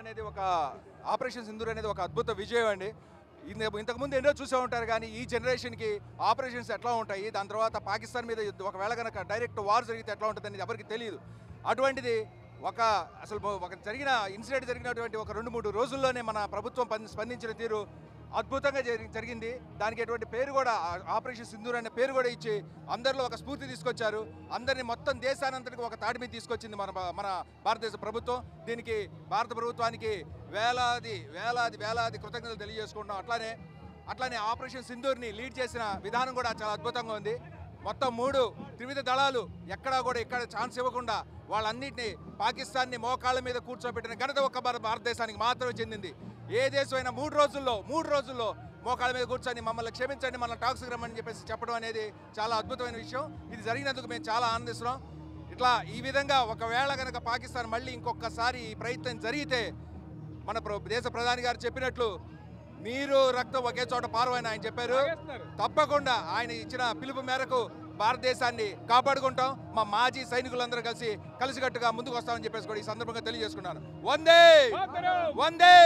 అనేది ఒక ఆపరేషన్ సింధూర్ అనేది ఒక అద్భుత విజయం అండి. ఇంతకుముందు ఎన్నో చూసే ఉంటారు కానీ ఈ జనరేషన్కి ఆపరేషన్స్ ఎట్లా ఉంటాయి, దాని తర్వాత పాకిస్తాన్ మీద ఒకవేళ కనుక డైరెక్ట్ వార్ జరిగితే ఎట్లా ఉంటుంది అనేది ఎవరికి తెలియదు. అటువంటిది ఒక ఇన్సిడెంట్ జరిగినటువంటి ఒక 2-3 రోజుల్లోనే మన ప్రభుత్వం స్పందించిన తీరు అద్భుతంగా జరిగింది. దానికి ఎటువంటి పేరు కూడా ఆపరేషన్ సింధూర్ అనే పేరు కూడా ఇచ్చి అందరిలో ఒక స్ఫూర్తి తీసుకొచ్చారు. అందరినీ మొత్తం దేశానంతటికి ఒక తాటి మీద తీసుకొచ్చింది మన భారతదేశ ప్రభుత్వం. దీనికి భారత ప్రభుత్వానికి వేలాది కృతజ్ఞతలు తెలియజేసుకుంటాం. అట్లానే ఆపరేషన్ సింధూర్ని లీడ్ చేసిన విధానం కూడా చాలా అద్భుతంగా ఉంది. మొత్తం 3 త్రివిధ దళాలు ఇక్కడ ఛాన్స్ ఇవ్వకుండా వాళ్ళన్నింటినీ పాకిస్తాన్ని మోకాళ్ళ మీద కూర్చోబెట్టిన ఘనత ఒక్క భారతదేశానికి మాత్రమే చెందింది. ఏ దేశమైనా 3 రోజుల్లో మోకాళ్ళ మీద కూర్చొని మమ్మల్ని క్షమించండి, మన టాక్స్కి రమ్మని చెప్పడం అనేది చాలా అద్భుతమైన విషయం. ఇది జరిగినందుకు మేము చాలా ఆనందిస్తున్నాం. ఈ విధంగా ఒకవేళ కనుక పాకిస్తాన్ మళ్ళీ ఇంకొకసారి ఈ ప్రయత్నం జరిగితే మన దేశ ప్రధాని గారు చెప్పినట్లు నీరు రక్తం ఒకే చోట పారవని ఆయన చెప్పారు. తప్పకుండా ఆయన ఇచ్చిన పిలుపు మేరకు భారతదేశాన్ని కాపాడుకుంటాం. మా మాజీ సైనికులందరూ కలిసికట్టుగా ముందుకు వస్తామని చెప్పేసి కూడా ఈ సందర్భంగా తెలియజేసుకున్నాను. వందే వందే.